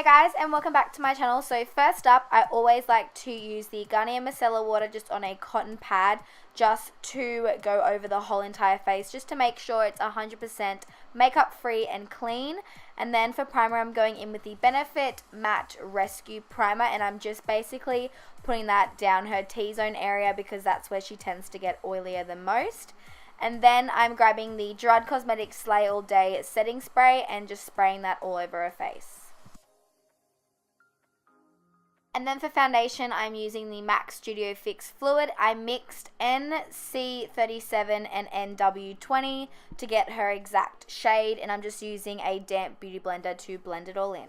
Hey guys, and welcome back to my channel. So first up, I always like to use the Garnier Micellar Water just on a cotton pad just to go over the whole entire face, just to make sure it's 100% makeup free and clean. And then for primer, I'm going in with the Benefit Matte Rescue Primer, and I'm just basically putting that down her T-zone area because that's where she tends to get oilier the most. And then I'm grabbing the Gerard Cosmetics Slay All Day Setting Spray and just spraying that all over her face. And then for foundation, I'm using the MAC Studio Fix Fluid. I mixed NC37 and NW20 to get her exact shade, and I'm just using a damp beauty blender to blend it all in.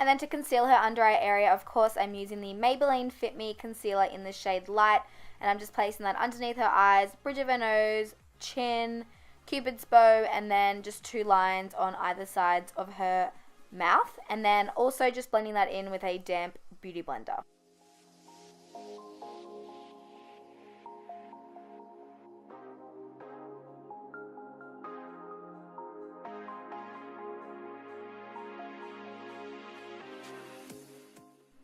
And then to conceal her under eye area, of course, I'm using the Maybelline Fit Me Concealer in the shade Light. And I'm just placing that underneath her eyes, bridge of her nose, chin, Cupid's bow, and then just 2 lines on either sides of her mouth. And then also just blending that in with a damp beauty blender.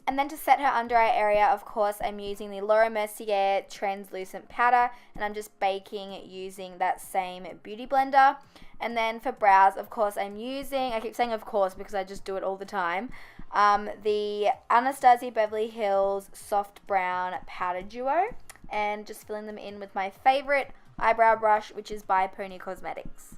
And then to set her under eye area, of course, I'm using the Laura Mercier translucent powder, and I'm just baking using that same beauty blender. And then for brows, of course, I'm using, I keep saying of course because I just do it all the time, the Anastasia Beverly Hills Soft Brown Powder Duo, and just filling them in with my favorite eyebrow brush, which is by Pony Cosmetics.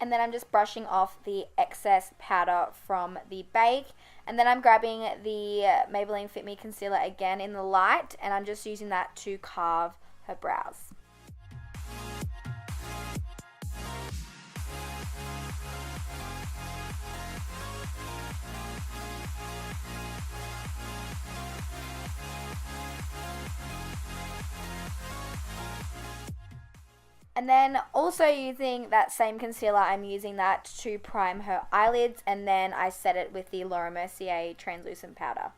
And then I'm just brushing off the excess powder from the bake. And then I'm grabbing the Maybelline Fit Me Concealer again in the Light, and I'm just using that to carve her brows. And then also using that same concealer, I'm using that to prime her eyelids, and then I set it with the Laura Mercier translucent powder.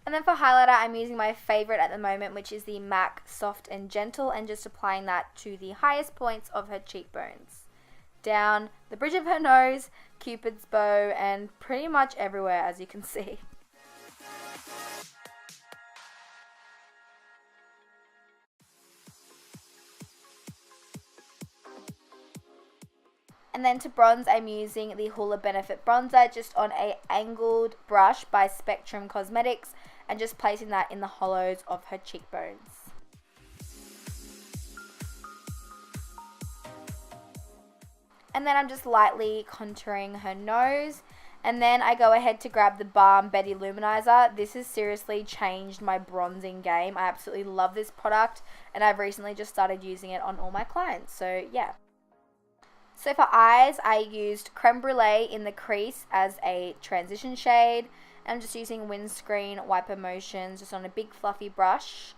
And then for highlighter, I'm using my favorite at the moment, which is the MAC Soft and Gentle, and just applying that to the highest points of her cheekbones. Down the bridge of her nose, Cupid's bow, and pretty much everywhere, as you can see. And then to bronze, I'm using the Hoola Benefit Bronzer just on a angled brush by Spectrum Cosmetics, and just placing that in the hollows of her cheekbones. And then I'm just lightly contouring her nose. And then I go ahead to grab the Balm Betty Luminizer. This has seriously changed my bronzing game. I absolutely love this product, and I've recently just started using it on all my clients. So yeah. So for eyes, I used Creme Brulee in the crease as a transition shade. I'm just using windscreen wiper motions just on a big fluffy brush.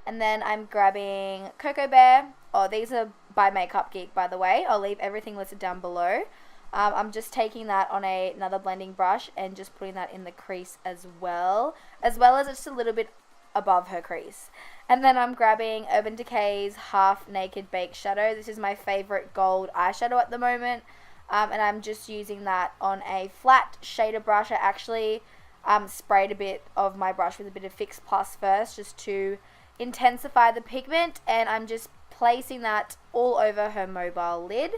And then I'm grabbing Cocoa Bear. Oh, these are by Makeup Geek, by the way. I'll leave everything listed down below. I'm just taking that on another blending brush and just putting that in the crease as well as just a little bit above her crease. And then I'm grabbing Urban Decay's Half Naked Baked Shadow. This is my favorite gold eyeshadow at the moment. And I'm just using that on a flat shader brush. I actually sprayed a bit of my brush with a bit of Fix Plus first just to intensify the pigment, and I'm just placing that all over her mobile lid.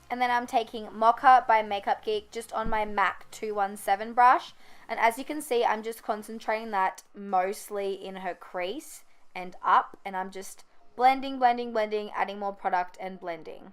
And then I'm taking Mocha by Makeup Geek just on my MAC 217 brush. And as you can see, I'm just concentrating that mostly in her crease and up. And I'm just blending, blending, blending, adding more product and blending.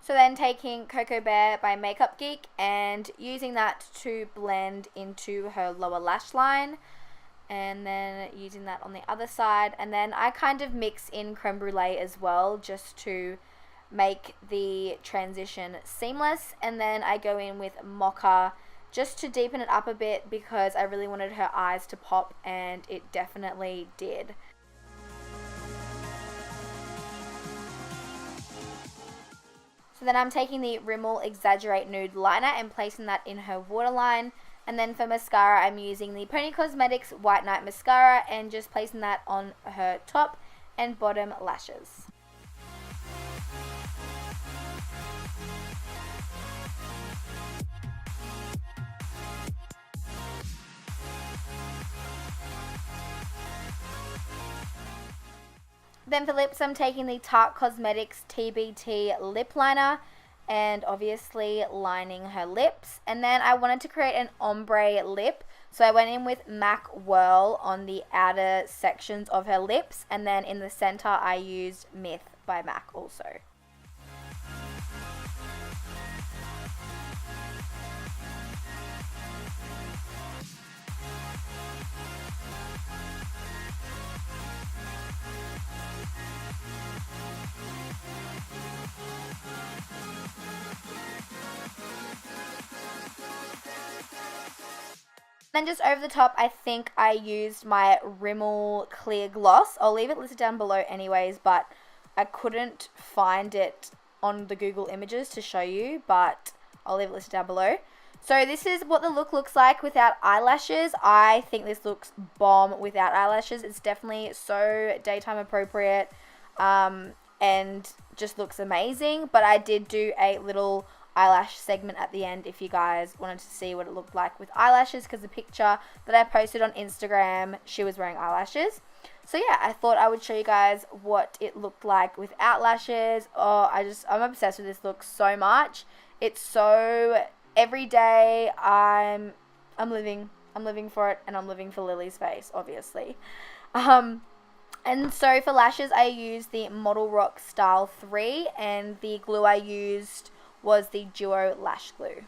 So then taking Cocoa Bear by Makeup Geek and using that to blend into her lower lash line, and then using that on the other side, and then I kind of mix in Creme Brulee as well just to make the transition seamless. And then I go in with Mocha just to deepen it up a bit because I really wanted her eyes to pop, and it definitely did. So then I'm taking the Rimmel Exaggerate Nude Liner and placing that in her waterline. And then for mascara, I'm using the Pony Cosmetics White Night Mascara and just placing that on her top and bottom lashes. Then for lips, I'm taking the Tarte Cosmetics TBT Lip Liner and obviously lining her lips. And then I wanted to create an ombre lip, so I went in with MAC Whirl on the outer sections of her lips, and then in the center I used Myth by MAC also. Then just over the top, I think I used my Rimmel Clear Gloss. I'll leave it listed down below anyways, but I couldn't find it on the Google images to show you, but I'll leave it listed down below. So this is what the look looks like without eyelashes. I think this looks bomb without eyelashes. It's definitely so daytime appropriate and just looks amazing. But I did do a little eyelash segment at the end if you guys wanted to see what it looked like with eyelashes, because the picture that I posted on Instagram, she was wearing eyelashes. So yeah, I thought I would show you guys what it looked like without lashes. Oh, I'm obsessed with this look so much. It's so every day I'm living for it, and I'm living for Lily's face, obviously. And so for lashes, I used the Model Rock Style 3, and the glue I used was the Duo Lash Glue.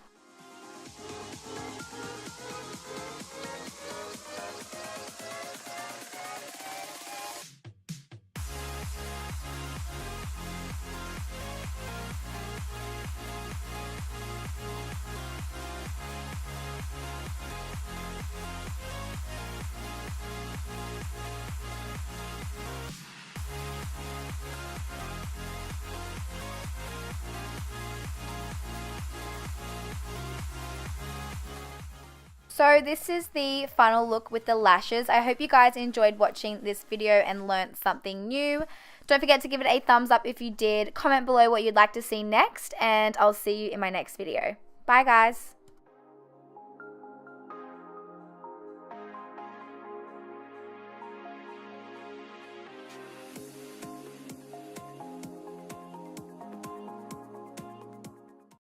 So this is the final look with the lashes. I hope you guys enjoyed watching this video and learnt something new. Don't forget to give it a thumbs up if you did. Comment below what you'd like to see next, and I'll see you in my next video. Bye guys.